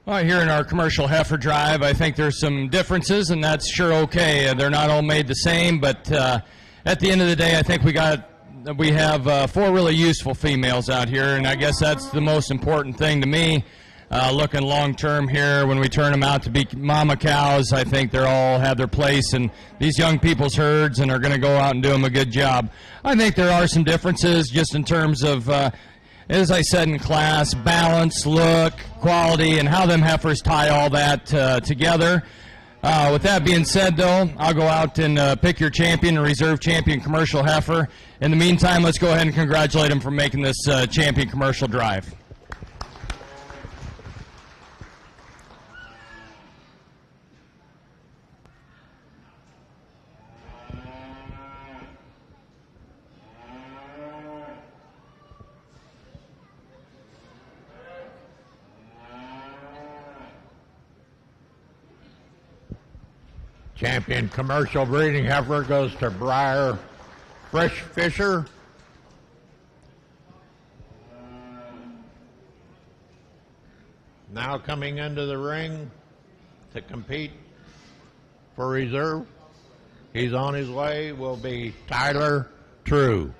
Well, here in our commercial heifer drive, I think there's some differences, and that's sure okay. They're not all made the same, but at the end of the day, I think we have 4 really useful females out here, and I guess that's the most important thing to me. Looking long term here, when we turn them out to be mama cows, I think they all have their place in these young people's herds and are going to go out and do them a good job. I think there are some differences just in terms of, as I said in class, balance, look, quality, and how them heifers tie all that together. With that being said, though, I'll go out and pick your champion, a reserve champion commercial heifer. In the meantime, let's go ahead and congratulate him for making this champion commercial drive. Champion commercial breeding heifer goes to Briar Fresh Fisher. Now coming into the ring to compete for reserve. He's on his way, will be Tyler True.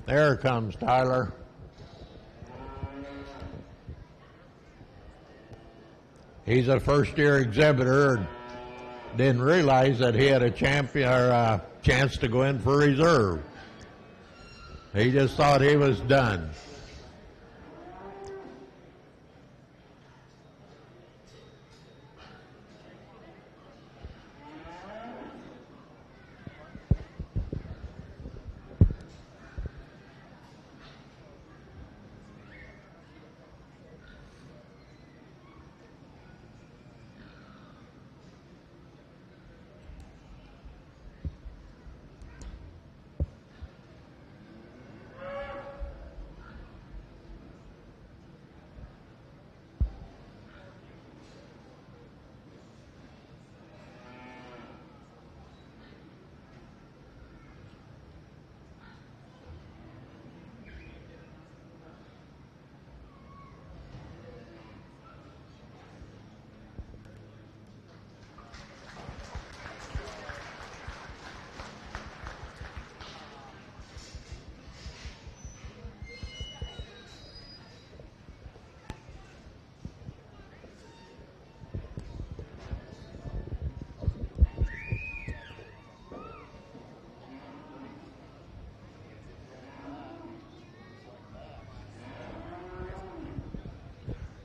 There comes Tyler. He's a first-year exhibitor and didn't realize that he had a champion or a chance to go in for reserve. He just thought he was done.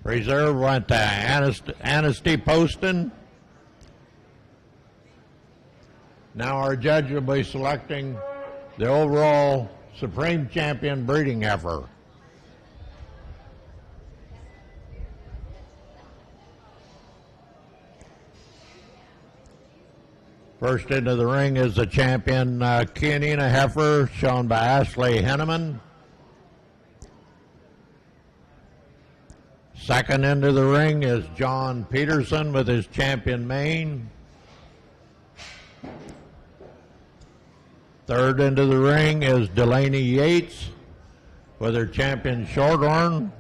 Reserve went to Anasty Poston. Now our judge will be selecting the overall Supreme Champion breeding heifer. First into the ring is the champion Kianina Heifer, shown by Ashley Henneman. Second into the ring is John Peterson with his champion mane. Third into the ring is Delaney Yates with her champion Shorthorn.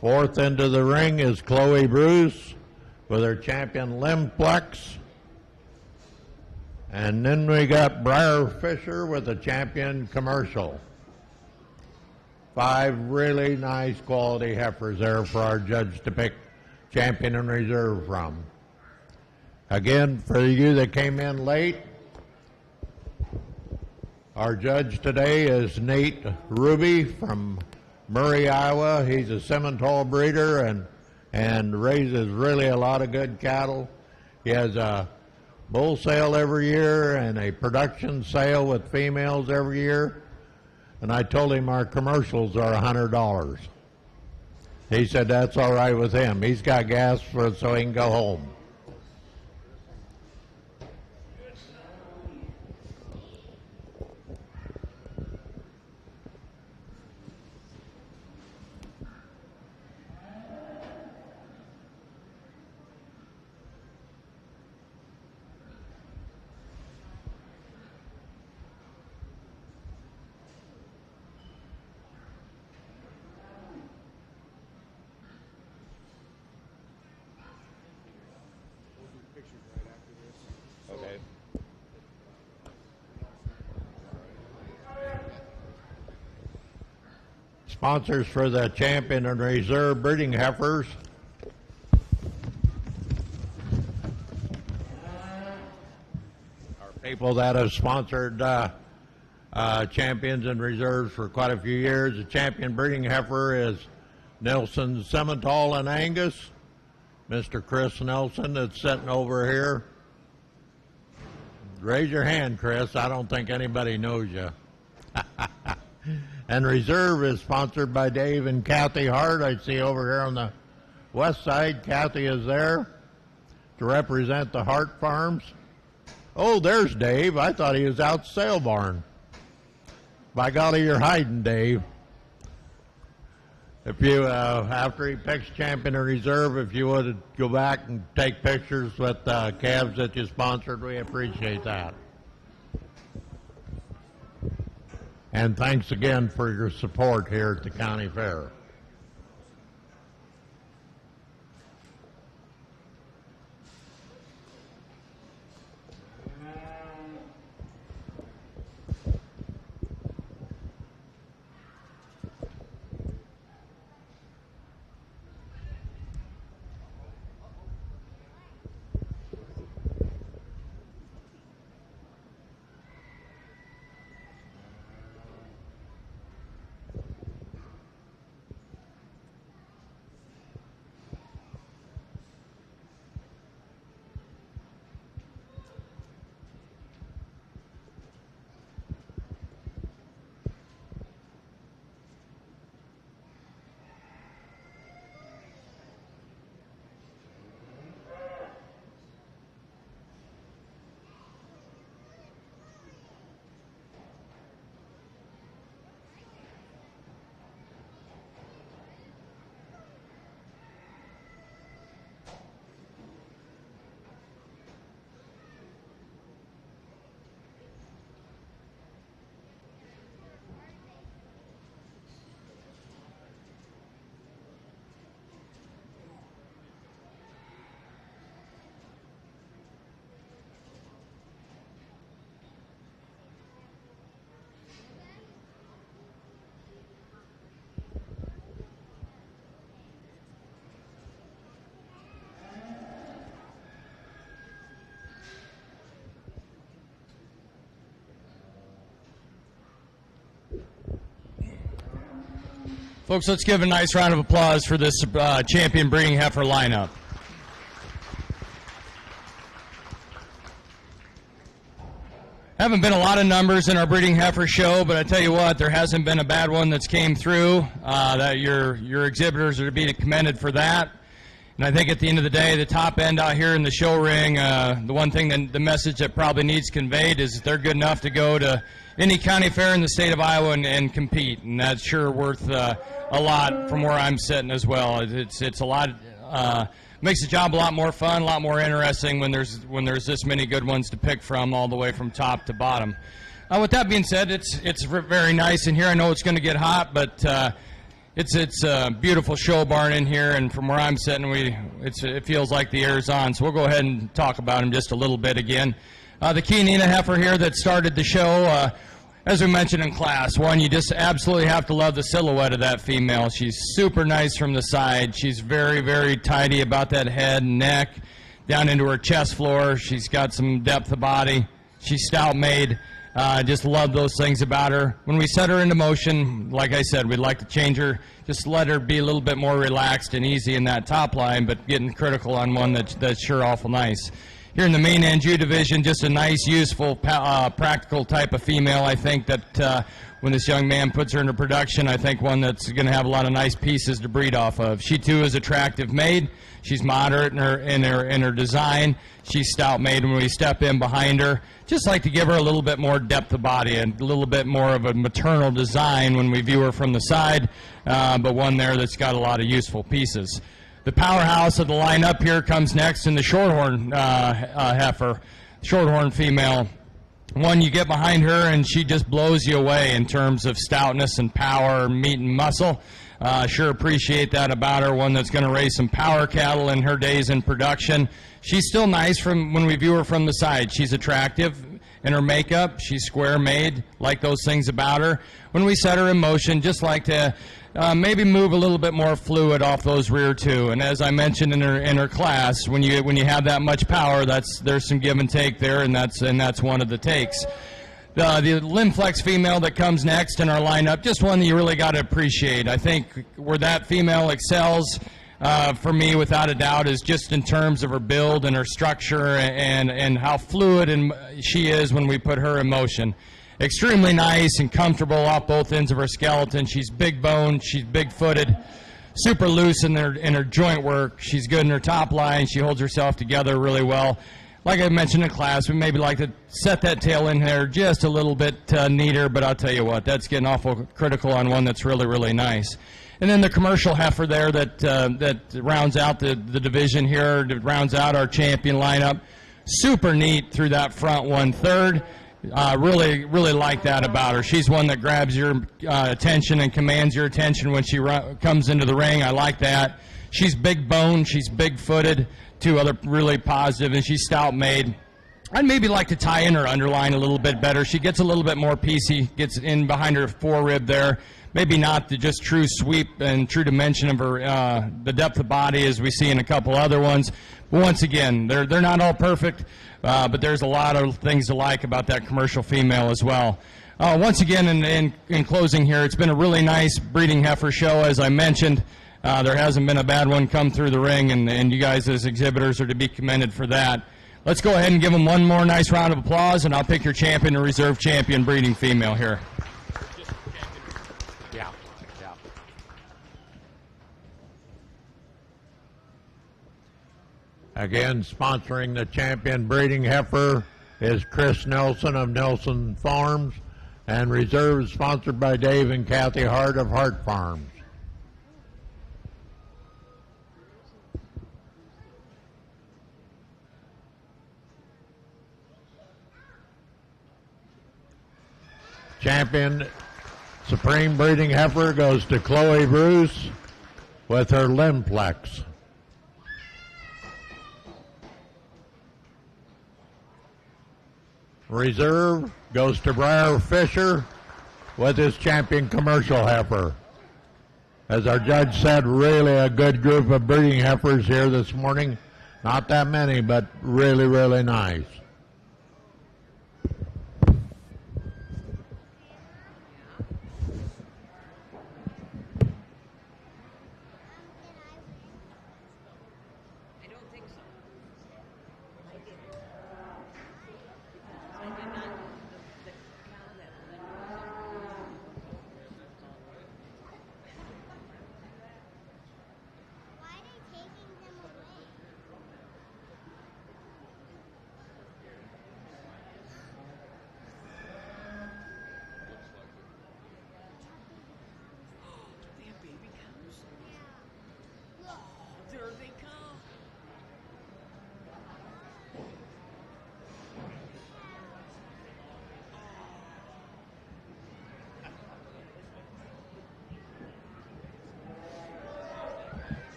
Fourth into the ring is Chloe Bruce with her champion Limplex. And then we got Briar Fisher with the champion Commercial. 5 really nice quality heifers there for our judge to pick champion and reserve from. Again, for you that came in late, our judge today is Nate Ruby from Murray, Iowa. He's a Simmental breeder and raises really a lot of good cattle. He has a bull sale every year and a production sale with females every year. And I told him our commercials are $100. He said that's all right with him. He's got gas for it so he can go home. Sponsors for the champion and reserve breeding heifers. Our people that have sponsored champions and reserves for quite a few years. The champion breeding heifer is Nelson Simmental and Angus. Mr. Chris Nelson that's sitting over here. Raise your hand, Chris. I don't think anybody knows you. And reserve is sponsored by Dave and Kathy Hart. I see over here on the west side, Kathy is there to represent the Hart Farms. Oh, there's Dave. I thought he was out sale barn. By golly, you're hiding, Dave. If you, after he picks champion and reserve, if you would go back and take pictures with calves that you sponsored, we appreciate that. And thanks again for your support here at the county fair. Folks, let's give a nice round of applause for this champion breeding heifer lineup. Haven't been a lot of numbers in our breeding heifer show, but I tell you what, there hasn't been a bad one that's came through. That your exhibitors are to be commended for that. And I think at the end of the day, the top end out here in the show ring, the one thing, the message that probably needs conveyed is that they're good enough to go to any county fair in the state of Iowa and compete. And that's sure worth a lot from where I'm sitting as well. It's a lot, makes the job a lot more fun, a lot more interesting when there's this many good ones to pick from all the way from top to bottom. With that being said, it's very nice in here. I know it's going to get hot, but it's a beautiful show barn in here, and from where I'm sitting, it feels like the air's on. So we'll go ahead and talk about him just a little bit again. The Keenina heifer here that started the show, as we mentioned in class, one, you just absolutely have to love the silhouette of that female. She's super nice from the side. She's very, very tidy about that head and neck, down into her chest floor. She's got some depth of body. She's stout made. Just love those things about her. When we set her into motion, like I said, we'd like to change her, just let her be a little bit more relaxed and easy in that top line, but getting critical on one that's sure awful nice. Here in the main Anjou division, just a nice, useful, practical type of female. I think that when this young man puts her into production, I think one that's going to have a lot of nice pieces to breed off of. She too is attractive made. She's moderate in her design. She's stout made. When we step in behind her, just like to give her a little bit more depth of body and a little bit more of a maternal design when we view her from the side, but one there that's got a lot of useful pieces. The powerhouse of the lineup here comes next in the Shorthorn heifer, Shorthorn female. One, you get behind her and she just blows you away in terms of stoutness and power, meat and muscle. Sure appreciate that about her, one that's going to raise some power cattle in her days in production. She's still nice from when we view her from the side. She's attractive in her makeup. She's square made, like those things about her. When we set her in motion, just like to maybe move a little bit more fluid off those rear two. And as I mentioned in her class, when you have that much power, there's some give and take there, and that's one of the takes. The limb flex female that comes next in our lineup, just one that you really got to appreciate. I think where that female excels for me, without a doubt, is just in terms of her build and her structure and how fluid she is when we put her in motion. Extremely nice and comfortable off both ends of her skeleton. She's big boned, she's big footed, super loose in her joint work. She's good in her top line. She holds herself together really well. Like I mentioned in class, we maybe like to set that tail in there just a little bit neater, but I'll tell you what, that's getting awful critical on one that's really, really nice. And then the commercial heifer there that rounds out the division here, that rounds out our champion lineup. Super neat through that front 1/3. Really, really like that about her. She's one that grabs your attention and commands your attention when she comes into the ring. I like that. She's big boned, she's big footed, two other really positive, and she's stout made. I'd maybe like to tie in her underline a little bit better. She gets a little bit more piecey, gets in behind her forerib there. Maybe not the just true sweep and true dimension of her, the depth of body as we see in a couple other ones. But once again, they're not all perfect, but there's a lot of things to like about that commercial female as well. Once again, in closing here, it's been a really nice breeding heifer show, as I mentioned. There hasn't been a bad one come through the ring, and you guys as exhibitors are to be commended for that. Let's go ahead and give them one more nice round of applause, and I'll pick your champion and reserve champion breeding female here. Again, sponsoring the champion breeding heifer is Chris Nelson of Nelson Farms, and reserve is sponsored by Dave and Kathy Hart of Hart Farms. Champion Supreme Breeding Heifer goes to Chloe Bruce with her Limplex. Reserve goes to Briar Fisher with his champion commercial heifer. As our judge said, really a good group of breeding heifers here this morning. Not that many, but really, really nice.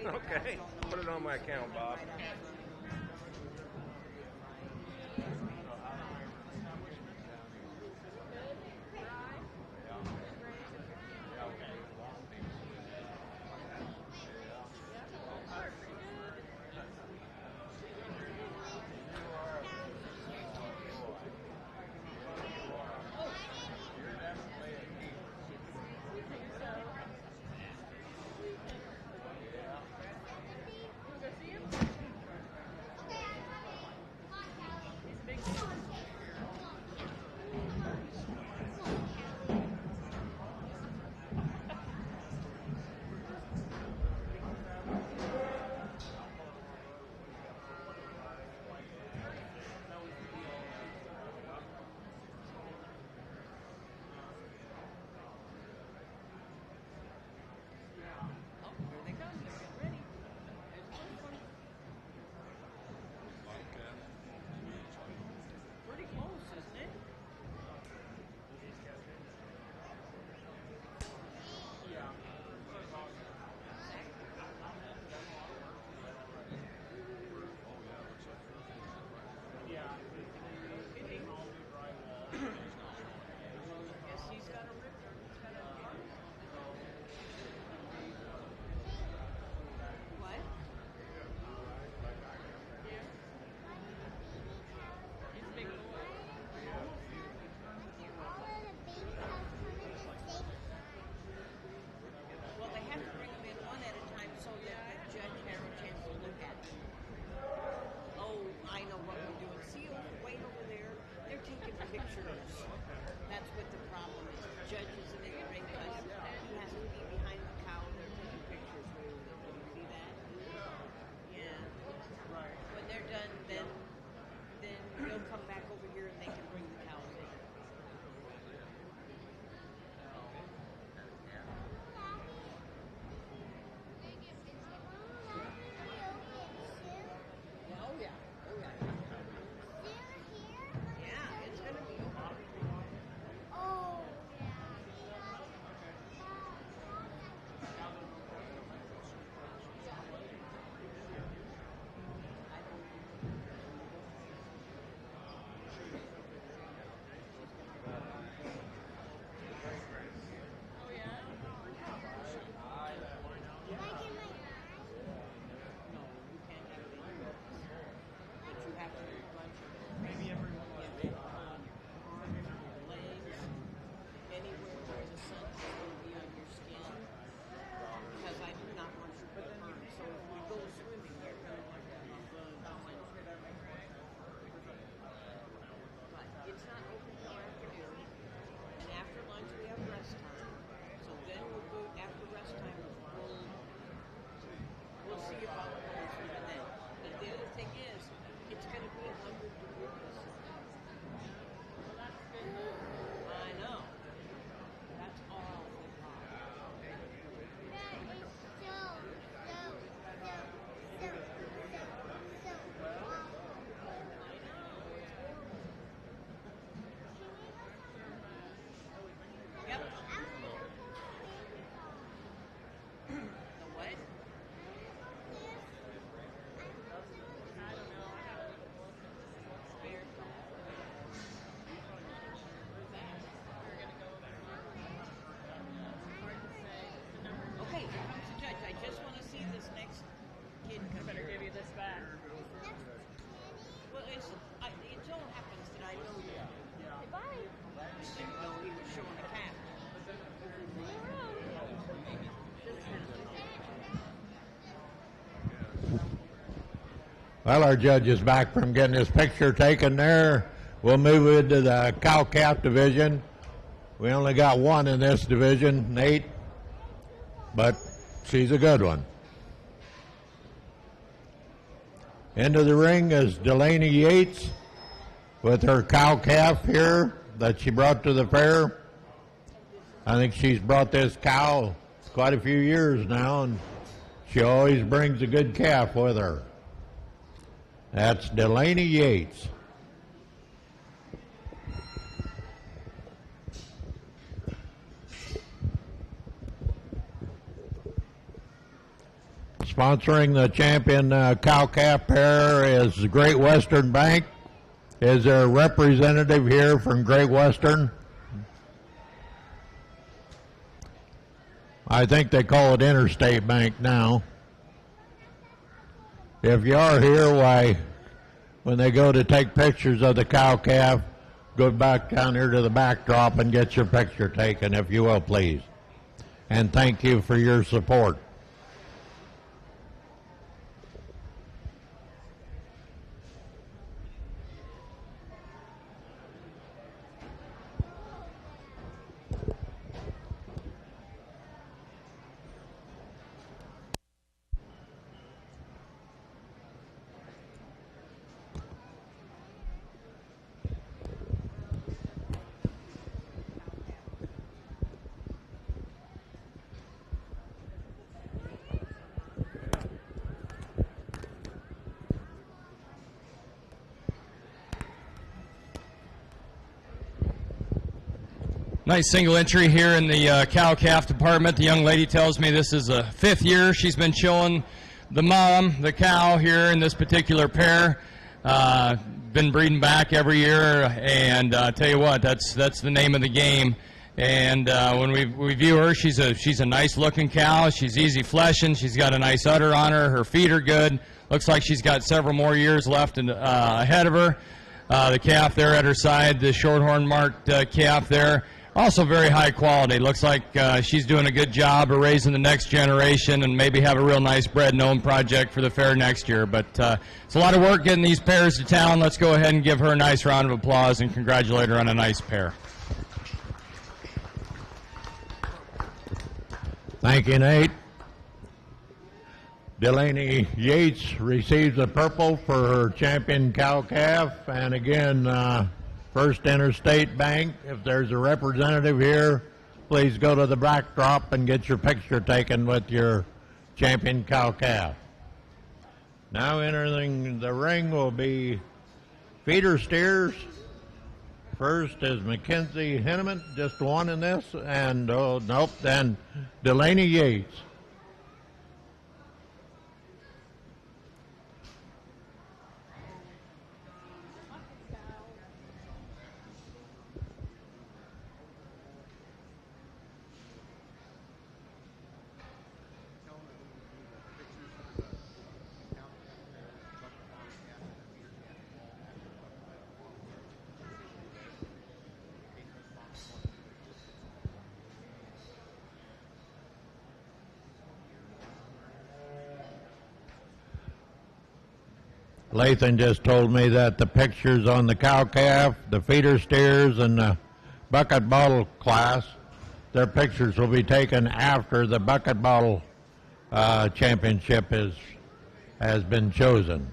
Okay, put it on my account, Bob. Well, our judge is back from getting his picture taken there. We'll move into the cow-calf division. We only got one in this division, Nate, but she's a good one. Into the ring is Delaney Yates with her cow-calf here that she brought to the fair. I think she's brought this cow quite a few years now, and she always brings a good calf with her. That's Delaney Yates. Sponsoring the champion cow-calf pair is the Great Western Bank. Is there a representative here from Great Western? I think they call it Interstate Bank now. If you are here, why, when they go to take pictures of the cow-calf, go back down here to the backdrop and get your picture taken, if you will, please. And thank you for your support. Nice single entry here in the cow-calf department. The young lady tells me this is the 5th year she's been showing the mom, the cow here in this particular pair. Been breeding back every year, and tell you what, that's the name of the game. And when we view her, she's a nice-looking cow. She's easy fleshing. She's got a nice udder on her. Her feet are good. Looks like she's got several more years left ahead of her. The calf there at her side, the Shorthorn marked calf there. Also very high quality. Looks like she's doing a good job of raising the next generation and maybe have a real nice bred and own project for the fair next year. But it's a lot of work getting these pairs to town. Let's go ahead and give her a nice round of applause and congratulate her on a nice pair. Thank you, Nate. Delaney Yates receives the purple for her champion cow-calf. And again, First Interstate Bank, if there's a representative here, please go to the backdrop and get your picture taken with your champion cow-calf. Now entering the ring will be feeder steers. First is Mackenzie Henneman, just one in this, and then Delaney Yates. Lathan just told me that the pictures on the cow-calf, the feeder steers, and the bucket bottle class, their pictures will be taken after the bucket bottle championship has been chosen.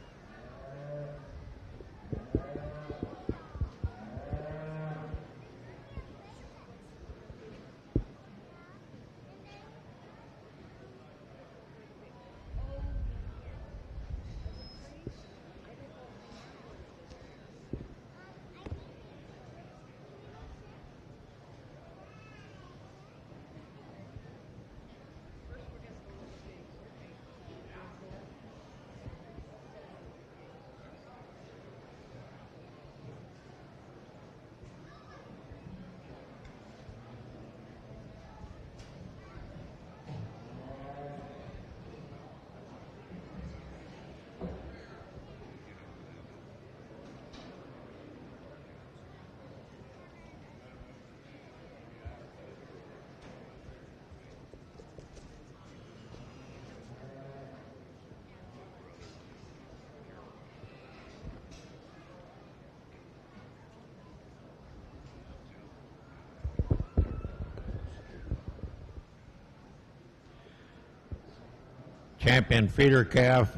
Champion feeder calf.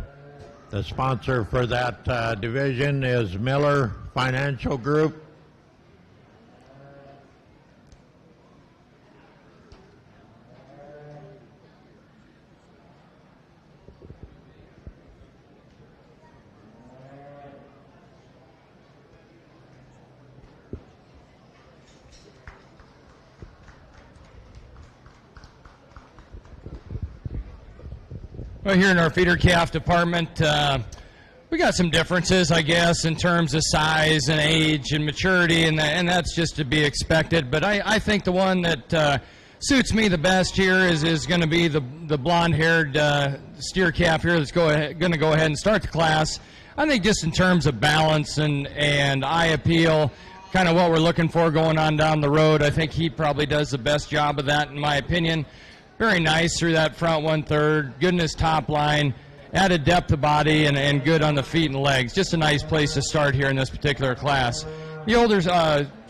The sponsor for that division is Miller Financial Group. Well, here in our feeder calf department, we got some differences, I guess, in terms of size and age and maturity, and that's just to be expected. But I think the one that suits me the best here is going to be the blonde-haired steer calf here that's going to go ahead and start the class. I think just in terms of balance and eye appeal, kind of what we're looking for going on down the road, I think he probably does the best job of that, in my opinion. Very nice through that front 1/3, good in his top line, added depth of body, and good on the feet and legs. Just a nice place to start here in this particular class. The older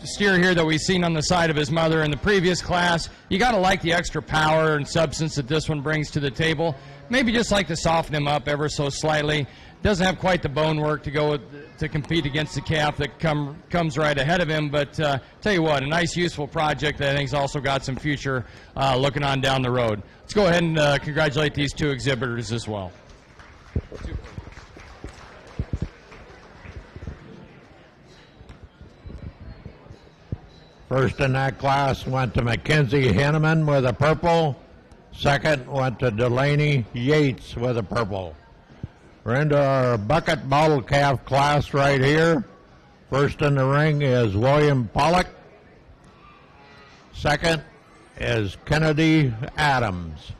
steer here that we've seen on the side of his mother in the previous class, you got to like the extra power and substance that this one brings to the table. Maybe just like to soften him up ever so slightly. Doesn't have quite the bone work to go to compete against the calf that comes right ahead of him. But tell you what, a nice, useful project that I think's also got some future looking on down the road. Let's go ahead and congratulate these two exhibitors as well. First in that class went to Mackenzie Henneman with a purple. Second went to Delaney Yates with a purple. We're into our bucket bottle calf class right here. First in the ring is William Pollock. Second is Kennedy Adams.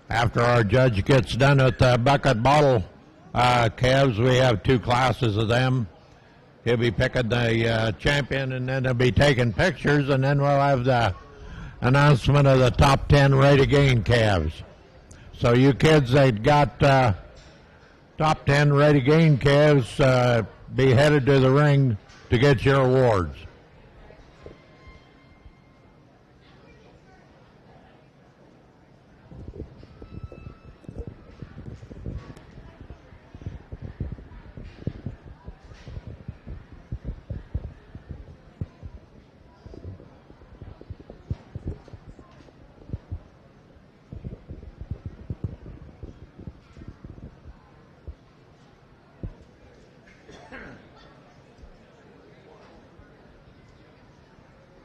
After our judge gets done with the bucket bottle calves, we have two classes of them. He'll be picking the champion, and then he'll be taking pictures, and then we'll have the announcement of the top 10 ready to gain calves. So you kids that got top 10 ready to gain calves, be headed to the ring to get your awards.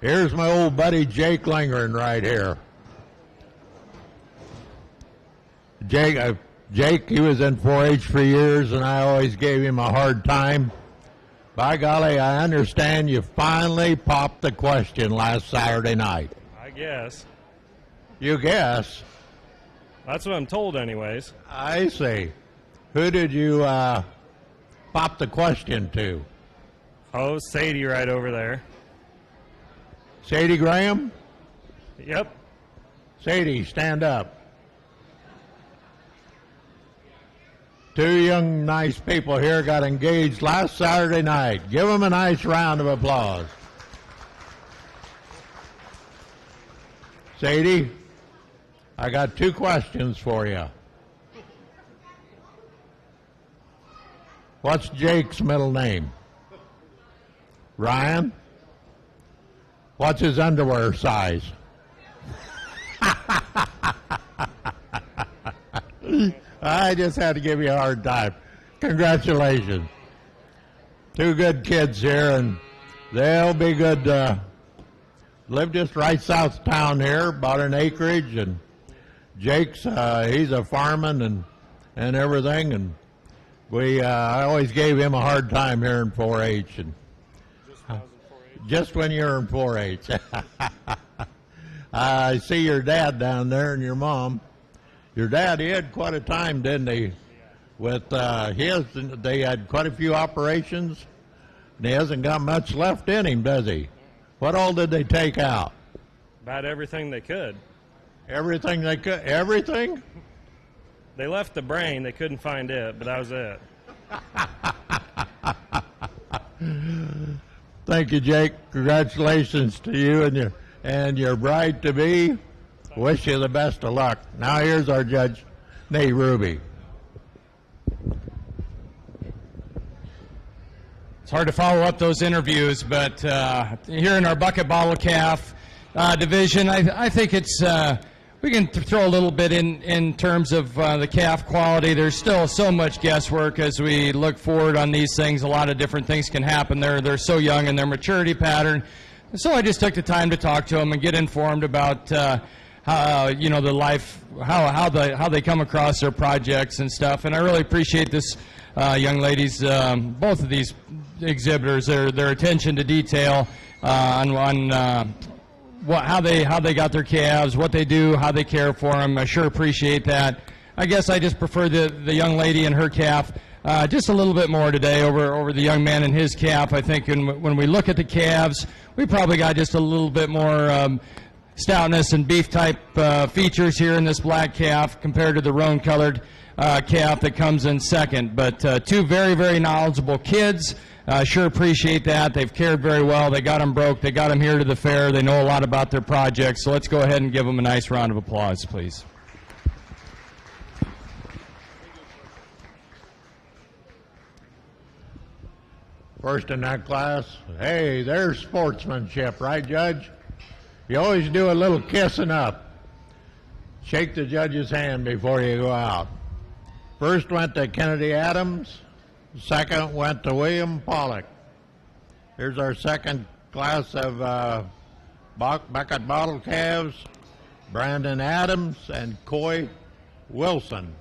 Here's my old buddy Jake Lingren right here. Jake, he was in 4-H for years, and I always gave him a hard time. By golly, I understand you finally popped the question last Saturday night. I guess. You guess? That's what I'm told anyways. I see. Who did you pop the question to? Oh, Sadie right over there. Sadie Graham? Yep. Sadie, stand up. Two young, nice people here got engaged last Saturday night. Give them a nice round of applause. Sadie, I got 2 questions for you. What's Jake's middle name? Ryan? What's his underwear size? I just had to give you a hard time. Congratulations. 2 good kids here, and they'll be good. Live just right south of town here, bought an acreage, and Jake's, he's a fireman and everything, and I always gave him a hard time here in 4-H. And just when you're in 4-H. I see your dad down there and your mom. Your dad, he had quite a time, didn't he? With they had quite a few operations, and he hasn't got much left in him, does he? What all did they take out? About everything they could. Everything they could? Everything? They left the brain. They couldn't find it, but that was it. Thank you, Jake. Congratulations to you and your bride-to-be. Wish you the best of luck. Now here's our judge, Nate Ruby. It's hard to follow up those interviews, but here in our bucket bottle calf division, I think it's we can throw a little bit in terms of the calf quality. There's still so much guesswork as we look forward on these things. A lot of different things can happen. They're so young in their maturity pattern. So I just took the time to talk to them and get informed about how the life, how they come across their projects and stuff. And I really appreciate this young ladies, both of these exhibitors, their attention to detail on how they got their calves, what they do, how they care for them. I sure appreciate that. I guess I just prefer the young lady and her calf just a little bit more today over the young man and his calf. I think when we look at the calves, we probably got just a little bit more stoutness and beef type features here in this black calf compared to the roan colored calf that comes in second. But 2 very, very knowledgeable kids. Sure appreciate that. They've cared very well. They got them broke. They got them here to the fair. They know a lot about their projects. So let's go ahead and give them a nice round of applause, please. First in that class, hey, there's sportsmanship, right, Judge? You always do a little kissing up. Shake the judge's hand before you go out. First went to Kennedy Adams. Second went to William Pollock. Here's our second class of bucket bottle calves, Brandon Adams and Coy Wilson.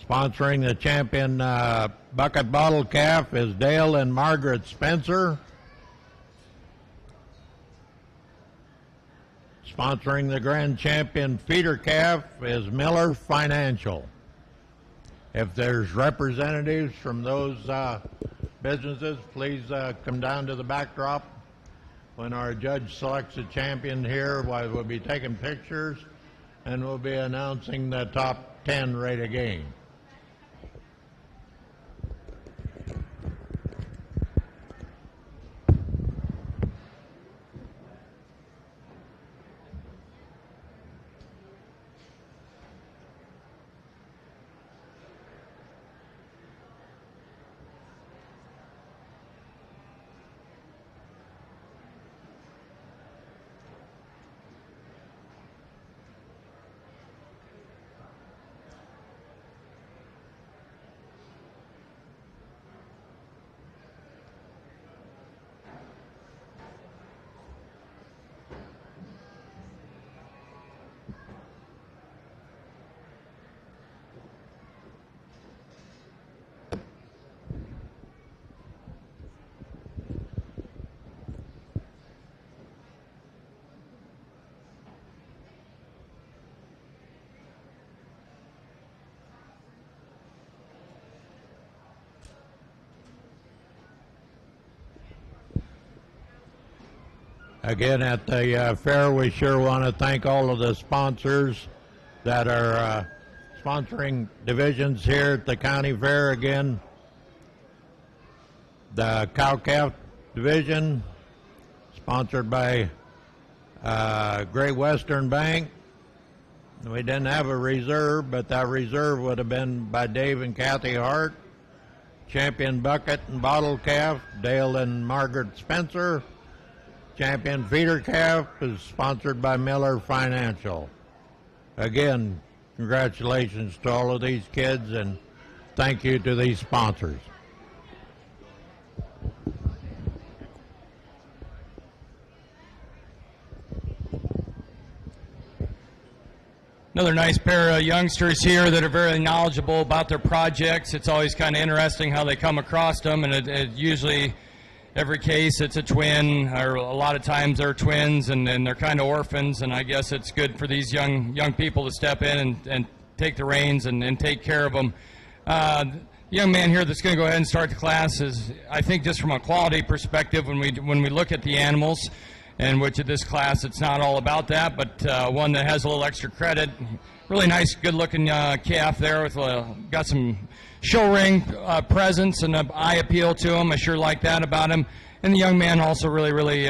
Sponsoring the champion bucket bottle calf is Dale and Margaret Spencer. Sponsoring the grand champion feeder calf is Miller Financial. If there's representatives from those businesses, please come down to the backdrop. When our judge selects a champion here, we'll be taking pictures and we'll be announcing the top 10 rate of gain. Again, at the fair, we sure want to thank all of the sponsors that are sponsoring divisions here at the county fair. Again, the cow-calf division, sponsored by Great Western Bank. We didn't have a reserve, but that reserve would have been by Dave and Kathy Hart. Champion bucket and bottle calf, Dale and Margaret Spencer. Champion feeder calf is sponsored by Miller Financial. Again, congratulations to all of these kids, and thank you to these sponsors. Another nice pair of youngsters here that are very knowledgeable about their projects. It's always kind of interesting how they come across them, and it usually, every case, it's a twin, or a lot of times they're twins, and they're kind of orphans, and I guess it's good for these young people to step in and take the reins and take care of them. The young man here that's going to go ahead and start the class is, I think, just from a quality perspective, when we look at the animals, and which of this class, it's not all about that, but one that has a little extra credit. Really nice, good-looking calf there with got some show ring presence and an eye appeal to him. I sure like that about him. And the young man also really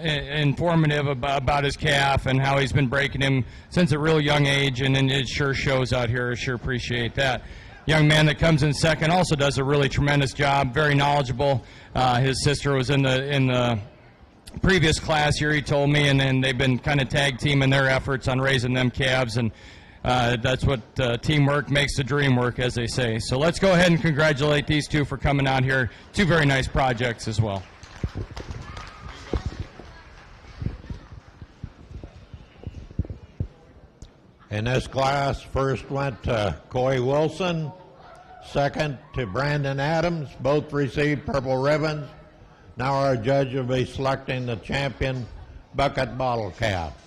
informative about his calf and how he's been breaking him since a real young age, and it sure shows out here. I sure appreciate that. Young man that comes in second also does a really tremendous job, very knowledgeable. His sister was in the previous class here, he told me, and then they've been kind of tag teaming their efforts on raising them calves, and that's what teamwork makes the dream work, as they say. So let's go ahead and congratulate these two for coming out here. Two very nice projects as well. In this class, first went to Coy Wilson, second to Brandon Adams. Both received purple ribbons. Now our judge will be selecting the champion bucket bottle calf.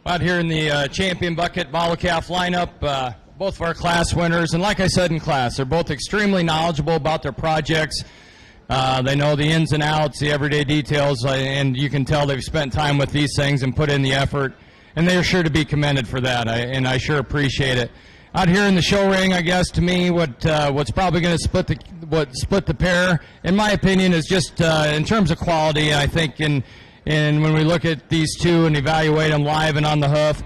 Out here in the champion bucket bottle calf lineup, both of our class winners, and like I said in class, they're both extremely knowledgeable about their projects. They know the ins and outs, the everyday details, and you can tell they've spent time with these things and put in the effort, and they are sure to be commended for that, and I sure appreciate it. Out here in the show ring, I guess, to me, what's probably going to split the pair, in my opinion, is just in terms of quality. I think and when we look at these two and evaluate them live and on the hoof,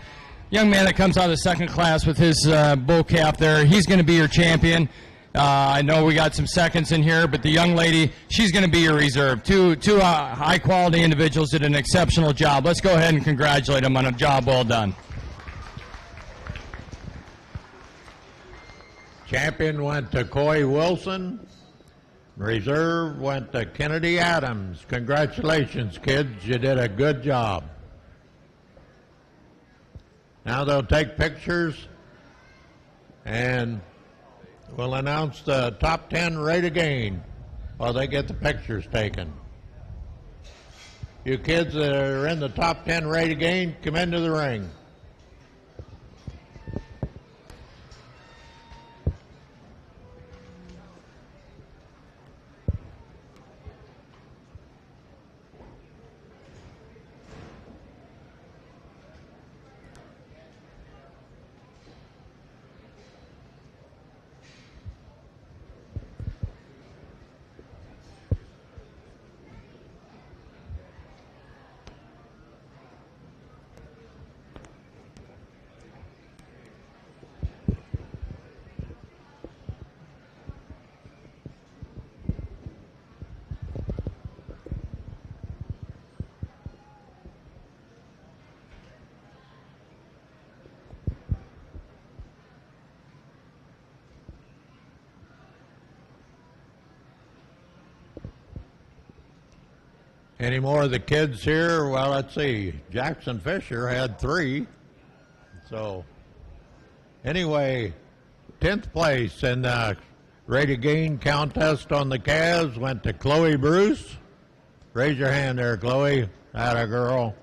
young man that comes out of the second class with his bull calf there, he's going to be your champion. I know we got some seconds in here, but the young lady, she's going to be your reserve. Two high-quality individuals did an exceptional job. Let's go ahead and congratulate them on a job well done. Champion went to Coy Wilson. Reserve went to Kennedy Adams. Congratulations, kids. You did a good job. Now they'll take pictures, and we'll announce the top 10 rate of gain while they get the pictures taken. You kids that are in the top 10 rate of gain, come into the ring. Any more of the kids here? Well, let's see. Jackson Fisher had 3. So, anyway, 10th place in the rate of gain contest on the calves went to Chloe Bruce. Raise your hand there, Chloe. Atta girl.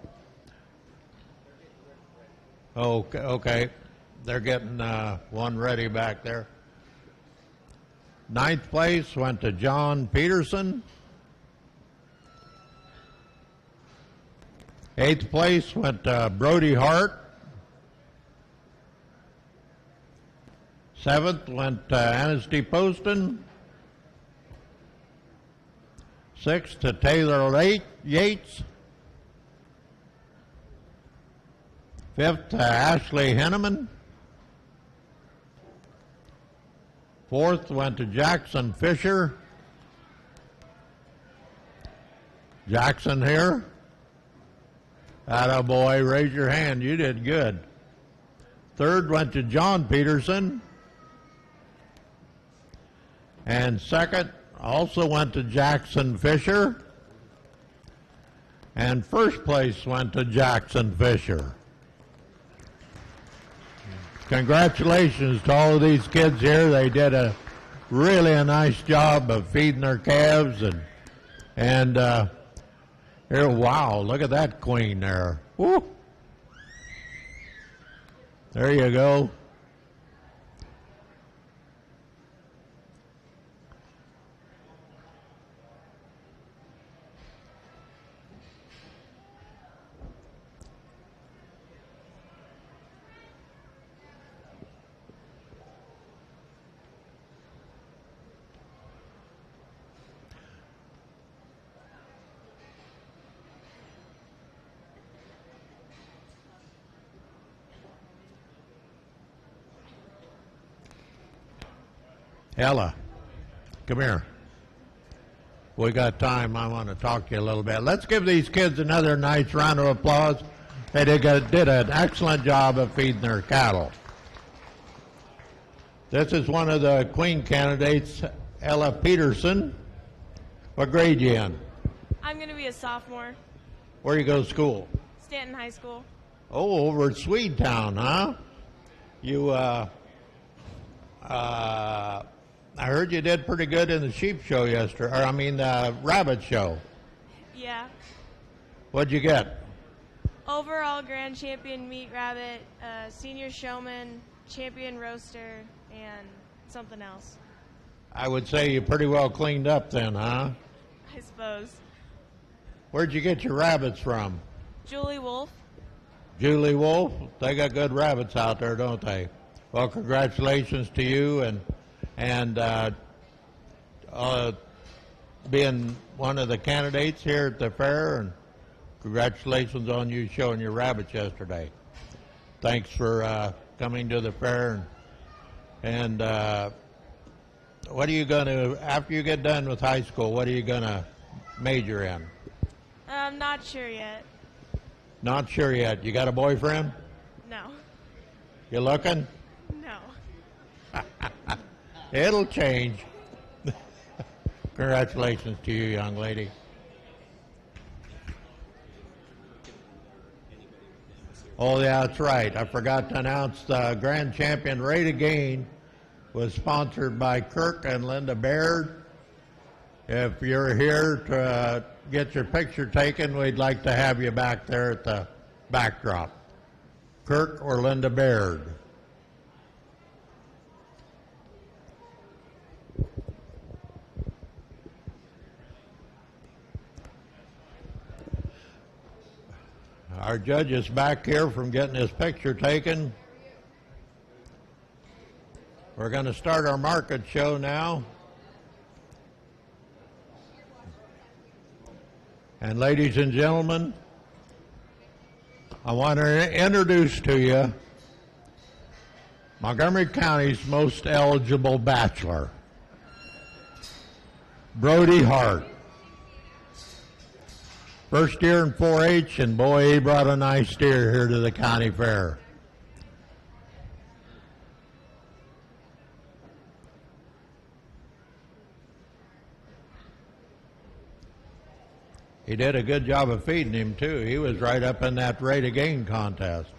Okay. They're getting one ready back there. 9th place went to John Peterson. 8th place went to Brody Hart. 7th went to Anasty Poston. 6th to Taylor Yates. 5th to Ashley Henneman. 4th went to Jackson Fisher. Jackson here. Atta boy, raise your hand. You did good. 3rd went to John Peterson. And 2nd also went to Jackson Fisher. And 1st place went to Jackson Fisher. Congratulations to all of these kids here. They did a nice job of feeding their calves and here, wow, look at that queen there. Woo. There you go. Ella, come here. We got time. I want to talk to you a little bit. Let's give these kids another nice round of applause. They did an excellent job of feeding their cattle. This is one of the queen candidates, Ella Peterson. What grade you in? I'm going to be a sophomore. Where you go to school? Stanton High School. Oh, over at Swedetown, huh? You, I heard you did pretty good in the sheep show yesterday, or I mean the rabbit show. Yeah. What'd you get? Overall grand champion meat rabbit, senior showman, champion roaster, and something else. I would say you pretty well cleaned up then, huh? I suppose. Where'd you get your rabbits from? Julie Wolf. Julie Wolf? They got good rabbits out there, don't they? Well, congratulations to you and being one of the candidates here at the fair, and congratulations on you showing your rabbits yesterday. Thanks for coming to the fair. And what are you going to, after you get done with high school, what are you going to major in? I'm not sure yet. Not sure yet. You got a boyfriend? No. You looking? No. It'll change. Congratulations to you, young lady. Oh, yeah, that's right. I forgot to announce the grand champion rate of gain was sponsored by Kirk and Linda Baird. If you're here to get your picture taken, we'd like to have you back there at the backdrop. Kirk or Linda Baird. Our judge is back here from getting his picture taken. We're going to start our market show now. And ladies and gentlemen, I want to introduce to you Montgomery County's most eligible bachelor, Brody Hart. First year in 4-H, and boy, he brought a nice steer here to the county fair. He did a good job of feeding him, too. He was right up in that rate of gain contest.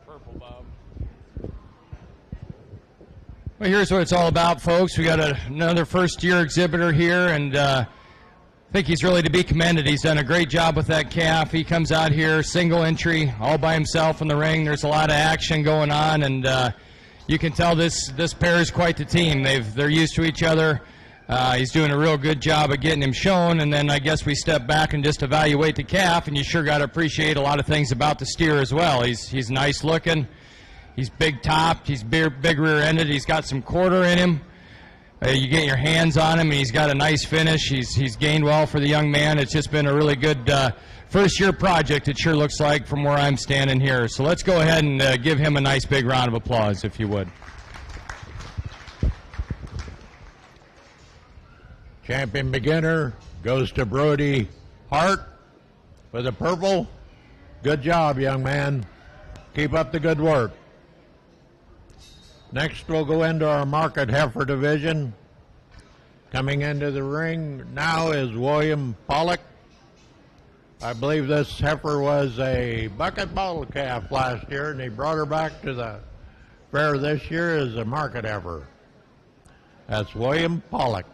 Purple, Bob. Well, here's what it's all about, folks. We got another first-year exhibitor here, and I think he's really to be commended. He's done a great job with that calf. He comes out here, single entry, all by himself in the ring. There's a lot of action going on, and you can tell this pair is quite the team. They're used to each other. He's doing a real good job of getting him shown, and then I guess we step back and just evaluate the calf, and you sure got to appreciate a lot of things about the steer as well. He's nice looking. He's big topped. He's big rear ended. He's got some quarter in him. You get your hands on him, and he's got a nice finish. He's gained well for the young man. It's just been a really good first-year project, it sure looks like, from where I'm standing here. So let's go ahead and give him a nice big round of applause, if you would. Champion beginner goes to Brody Hart for the purple. Good job, young man. Keep up the good work. Next, we'll go into our market heifer division. Coming into the ring now is William Pollock. I believe this heifer was a bucket bottle calf last year, and he brought her back to the fair this year as a market heifer. That's William Pollock.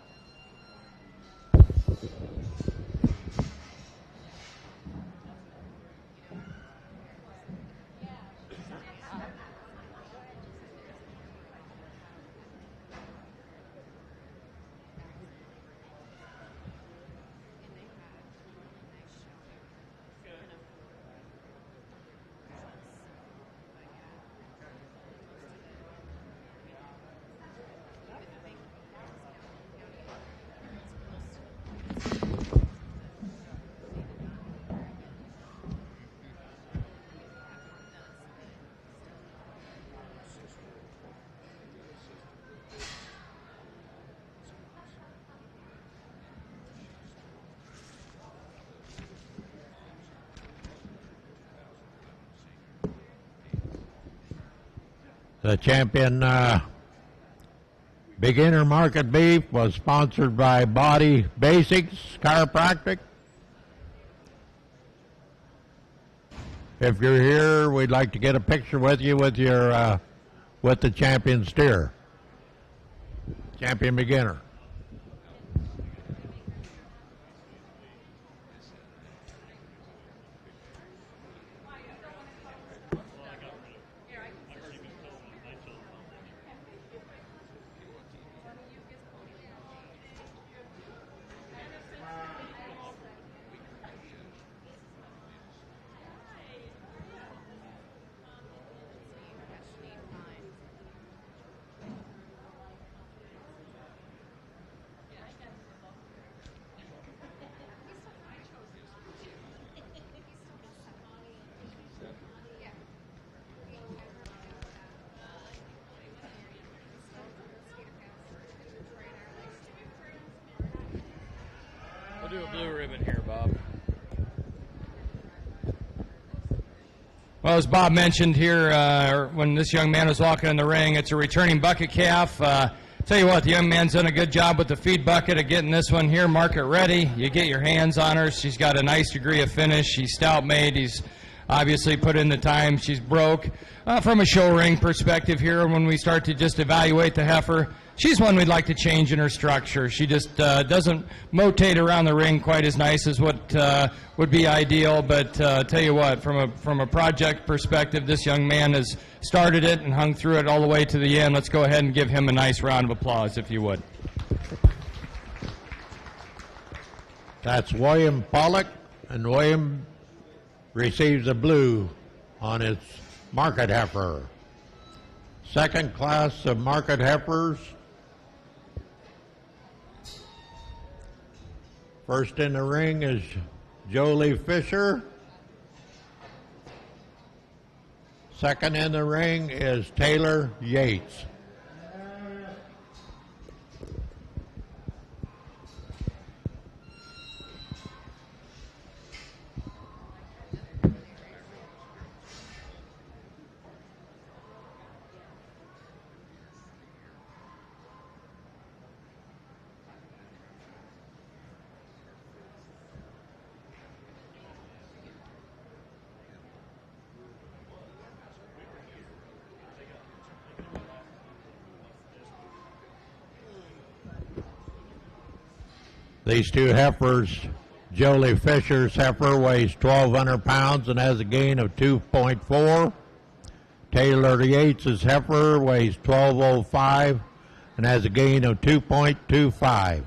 The champion beginner market beef was sponsored by Body Basics Chiropractic. If you're here, we'd like to get a picture with you with your with the champion steer, champion beginner. blue ribbon here, Bob. Well, as Bob mentioned here, when this young man was walking in the ring, it's a returning bucket calf. Tell you what, the young man's done a good job with the feed bucket of getting this one here market ready. You get your hands on her. She's got a nice degree of finish. She's stout made. He's obviously put in the time. She's broke. From a show ring perspective here, when we start to just evaluate the heifer, she's one we'd like to change in her structure. She just doesn't motate around the ring quite as nice as what would be ideal. But tell you what, from a project perspective, this young man has started it and hung through it all the way to the end. Let's go ahead and give him a nice round of applause, if you would. That's William Pollock, and William receives a blue on his market heifer. Second class of market heifers. First in the ring is Jolie Fisher. Second in the ring is Taylor Yates. These two heifers, Jolie Fisher's heifer weighs 1,200 pounds and has a gain of 2.4. Taylor Yates' heifer weighs 1,205 and has a gain of 2.25.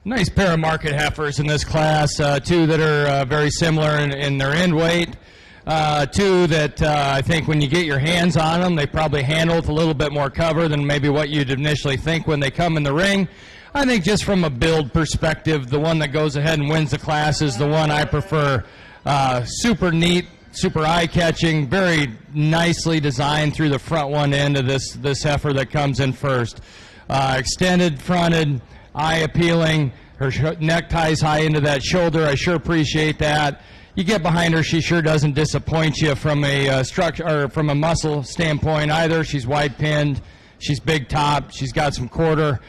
Nice pair of market heifers in this class, two that are very similar in their end weight, two that I think when you get your hands on them, they probably handle with a little bit more cover than maybe what you'd initially think when they come in the ring. I think just from a build perspective, the one that goes ahead and wins the class is the one I prefer. Super neat, super eye-catching, very nicely designed through the front one end of this heifer that comes in first. Extended fronted, eye-appealing. Her neck ties high into that shoulder. I sure appreciate that. You get behind her, she sure doesn't disappoint you from a structure or from a muscle standpoint either. She's wide pinned. She's big top. She's got some quarter.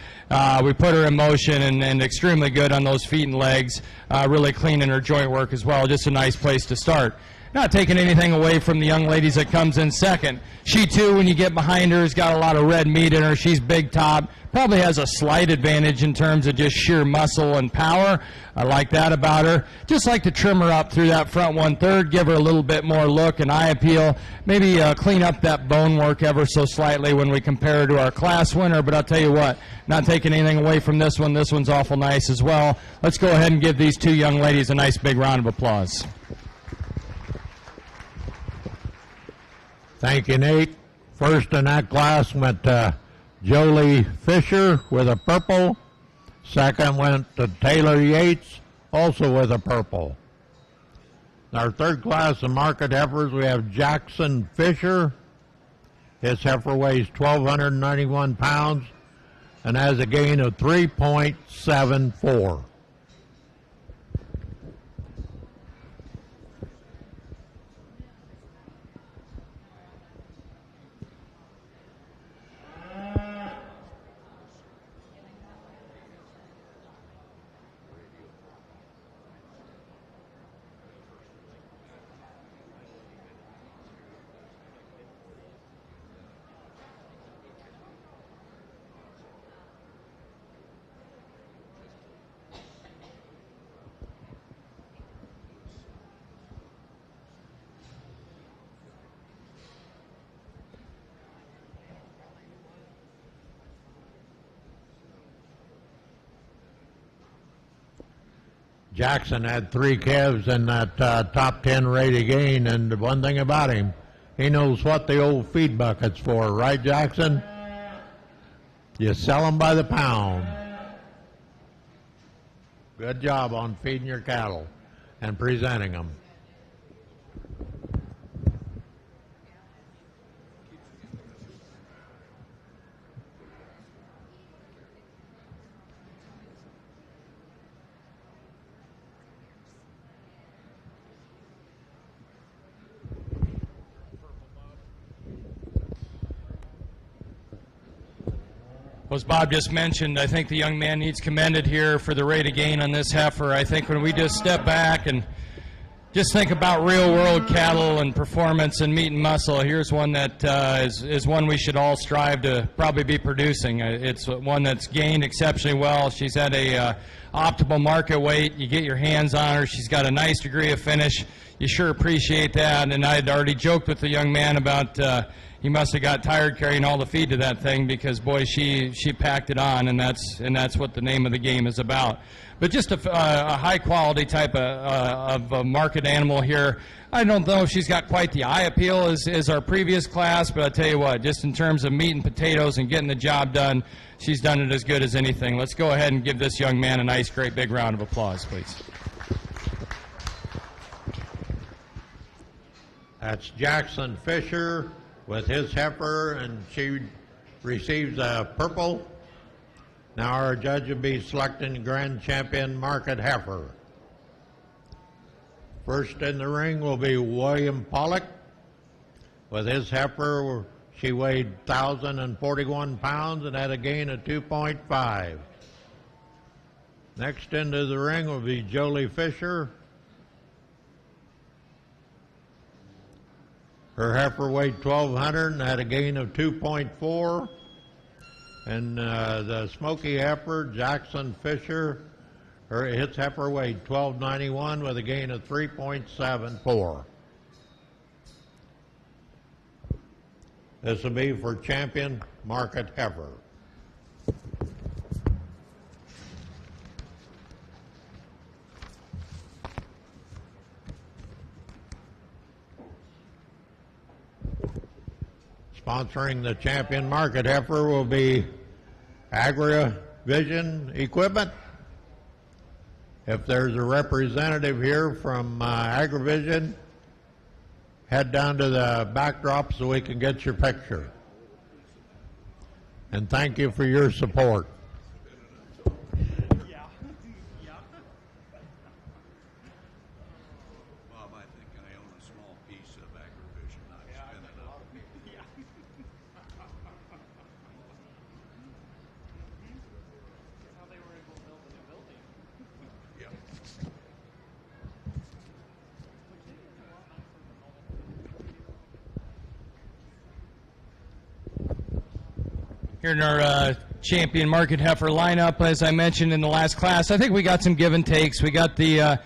We put her in motion and extremely good on those feet and legs. Really clean in her joint work as well. Just a nice place to start. Not taking anything away from the young ladies that comes in second. She, too, when you get behind her, has got a lot of red meat in her. She's big top. Probably has a slight advantage in terms of just sheer muscle and power. I like that about her. Just like to trim her up through that front 1/3, give her a little bit more look and eye appeal. Maybe clean up that bone work ever so slightly when we compare her to our class winner. But I'll tell you what, not taking anything away from this one. This one's awful nice as well. Let's go ahead and give these two young ladies a nice big round of applause. Thank you, Nate. First in that class went Jolie Fisher with a purple. Second went to Taylor Yates, also with a purple. Our third class of market heifers, we have Jackson Fisher. His heifer weighs 1,291 pounds and has a gain of 3.74. Jackson had 3 calves in that top 10 rate of gain, and the one thing about him, he knows what the old feed bucket's for, right, Jackson? You sell them by the pound. Good job on feeding your cattle and presenting them. As Bob just mentioned, I think the young man needs commended here for the rate of gain on this heifer. I think when we just step back and just think about real-world cattle and performance and meat and muscle, here's one that is one we should all strive to probably be producing. It's one that's gained exceptionally well. She's at a optimal market weight. You get your hands on her. She's got a nice degree of finish. You sure appreciate that. And I had already joked with the young man about he must have got tired carrying all the feed to that thing because, boy, she packed it on, and that's what the name of the game is about. But just a high-quality type of a market animal here. I don't know if she's got quite the eye appeal as our previous class, but I'll tell you what, just in terms of meat and potatoes and getting the job done, she's done it as good as anything. Let's go ahead and give this young man a nice, great big round of applause, please. That's Jackson Fisher with his heifer, and she receives a purple. Now our judge will be selecting the Grand Champion Market Heifer. First in the ring will be William Pollock. With his heifer, she weighed 1,041 pounds and had a gain of 2.5. Next into the ring will be Jolie Fisher. Her heifer weighed 1,200 and had a gain of 2.4. And the Smoky heifer, Jackson Fisher, his heifer weighed 1,291 with a gain of 3.74. This will be for Champion Market Heifer. Sponsoring the Champion Market Heifer will be AgriVision Equipment. If there's a representative here from AgriVision, head down to the backdrop so we can get your picture. And thank you for your support. Here in our champion market heifer lineup, as I mentioned in the last class, I think we got some give and takes. We got the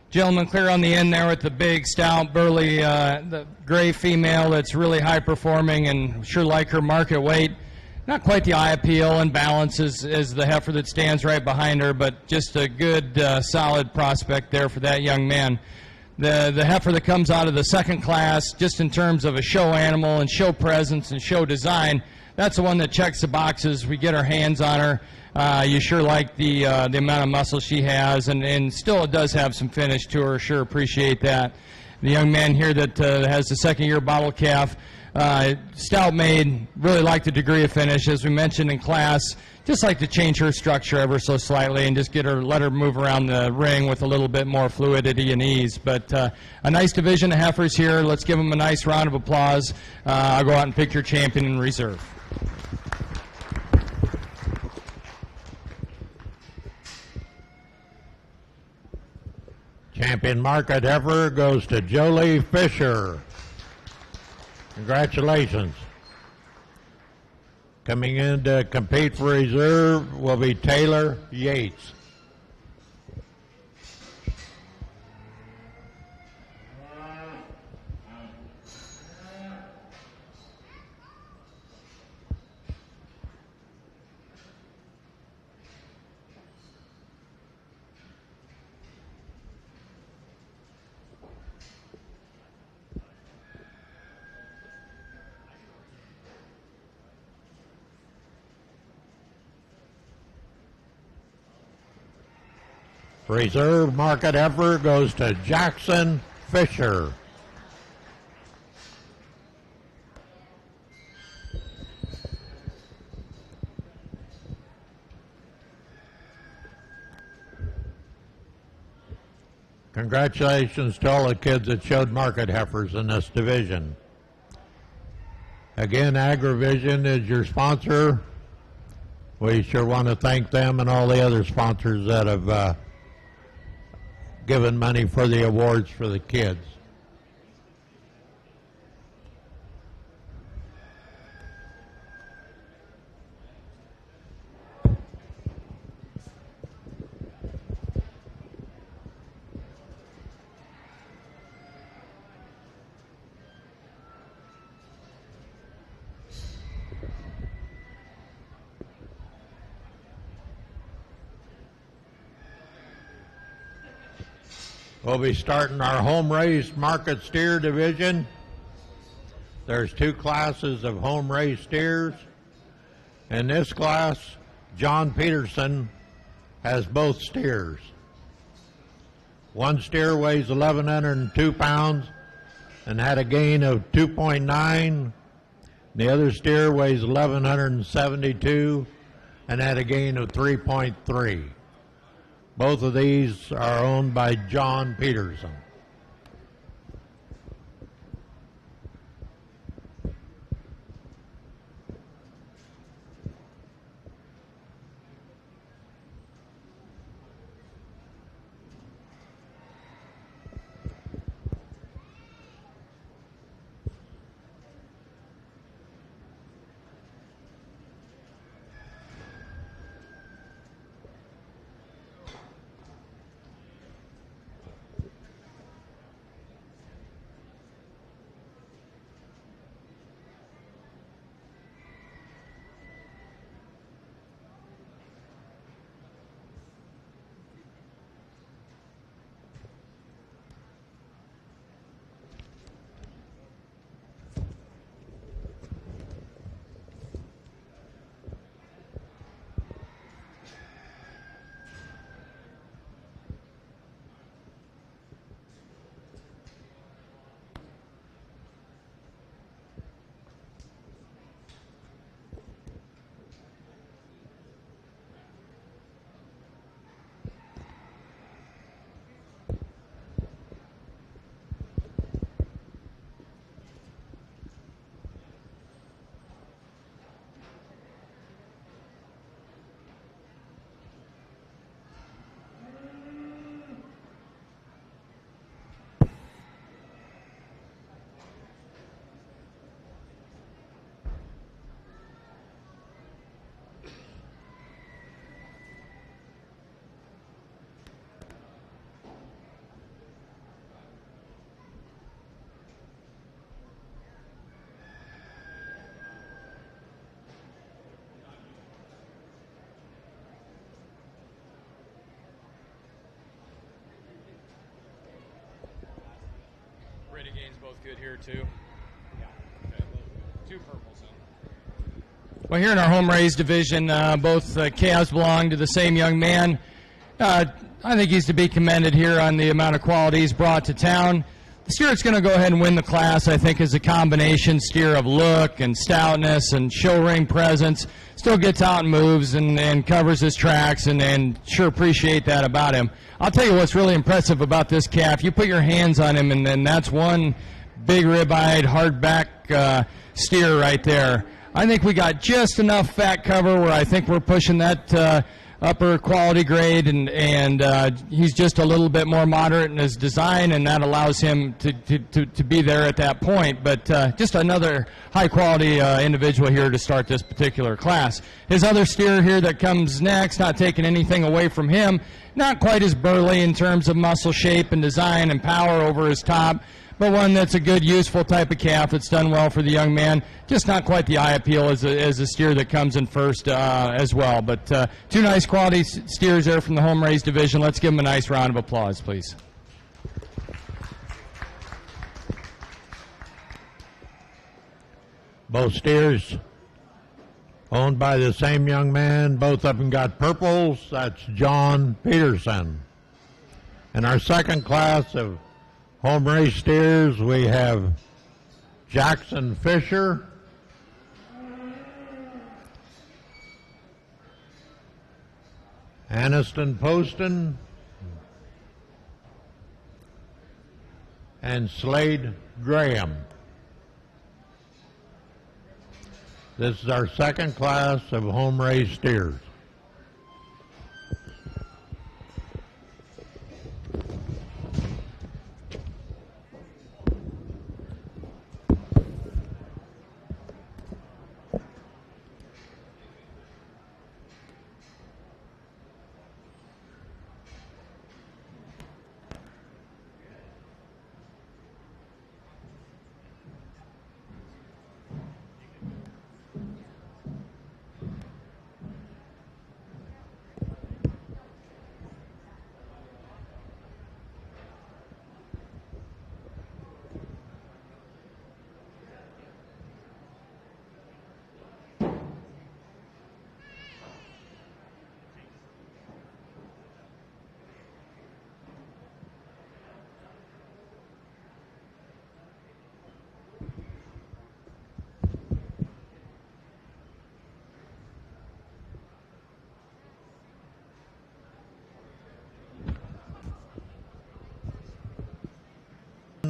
gentleman clear on the end there with the big, stout, burly, the gray female that's really high performing and sure like her market weight. Not quite the eye appeal and balance as the heifer that stands right behind her, but just a good, solid prospect there for that young man. The heifer that comes out of the second class, just in terms of a show animal and show presence and show design, that's the one that checks the boxes. We get our hands on her. You sure like the amount of muscle she has, and still it does have some finish to her. Sure appreciate that. The young man here that has the second-year bottle calf, stout made, really like the degree of finish. As we mentioned in class, just like to change her structure ever so slightly and just let her move around the ring with a little bit more fluidity and ease. But a nice division of heifers here. Let's give them a nice round of applause. I'll go out and pick your champion in reserve. Champion market heifer goes to Jolie Fisher. Congratulations. Coming in to compete for reserve will be Taylor Yates. Reserve market heifer goes to Jackson Fisher. Congratulations to all the kids that showed market heifers in this division. Again, AgriVision is your sponsor. We sure want to thank them and all the other sponsors that have given money for the awards for the kids. We'll be starting our home-raised market steer division. There's two classes of home-raised steers. In this class, John Peterson has both steers. One steer weighs 1,102 pounds and had a gain of 2.9. The other steer weighs 1,172 and had a gain of 3.3. Both of these are owned by John Peterson. Ready gains both good here too. Two purples in. Well, here in our home raised division, both calves belong to the same young man. I think he's to be commended here on the amount of quality he's brought to town. The steer that's going to go ahead and win the class, I think, is a combination steer of look and stoutness and show ring presence. Still gets out and moves and covers his tracks, and sure appreciate that about him. I'll tell you what's really impressive about this calf. You put your hands on him, and then that's one big rib-eyed, hard-back steer right there. I think we got just enough fat cover where I think we're pushing that upper quality grade, and he's just a little bit more moderate in his design, and that allows him to be there at that point. But just another high quality individual here to start this particular class. His other steer here that comes next, not taking anything away from him, not quite as burly in terms of muscle shape and design and power over his top, but one that's a good, useful type of calf that's done well for the young man. Just not quite the eye appeal as a steer that comes in first as well. But two nice quality steers there from the home raised division. Let's give them a nice round of applause, please. Both steers owned by the same young man. Both of them got purples. That's John Peterson. In our second class of home race steers, we have Jackson Fisher, Aniston Poston, and Slade Graham. This is our second class of home raised steers.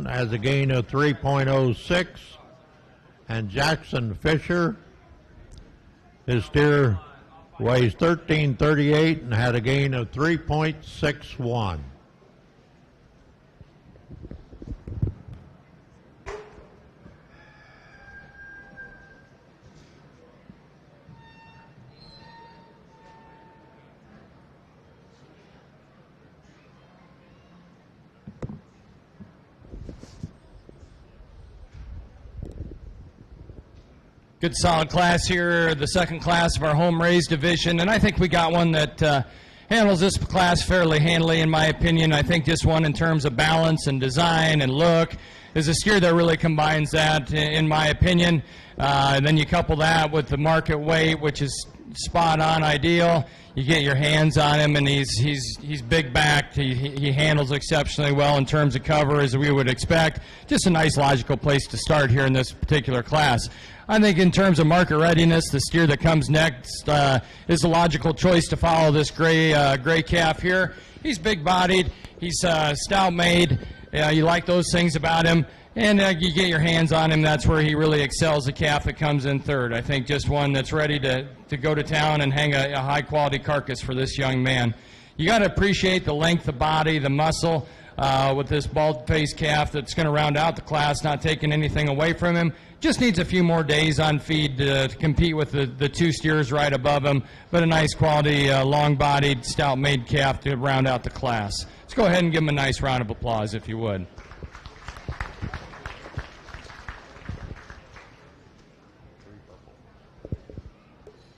Has a gain of 3.06, and Jackson Fisher, his steer weighs 1338 and had a gain of 3.61. Good solid class here, the second class of our home raised division, and I think we got one that handles this class fairly handily in my opinion. I think this one in terms of balance and design and look is a steer that really combines that in my opinion. And then you couple that with the market weight, which is spot on ideal. You get your hands on him, and he's big backed. He handles exceptionally well in terms of cover, as we would expect. Just a nice logical place to start here in this particular class. I think in terms of market readiness, the steer that comes next is a logical choice to follow this gray calf here. He's big-bodied. He's stout-made. You like those things about him. And you get your hands on him, that's where he really excels, the calf that comes in third. I think just one that's ready to go to town and hang a high-quality carcass for this young man. You got to appreciate the length of body, the muscle, with this bald-faced calf that's going to round out the class, not taking anything away from him. Just needs a few more days on feed to compete with the two steers right above him, but a nice quality, long-bodied, stout-made calf to round out the class. Let's go ahead and give him a nice round of applause, if you would.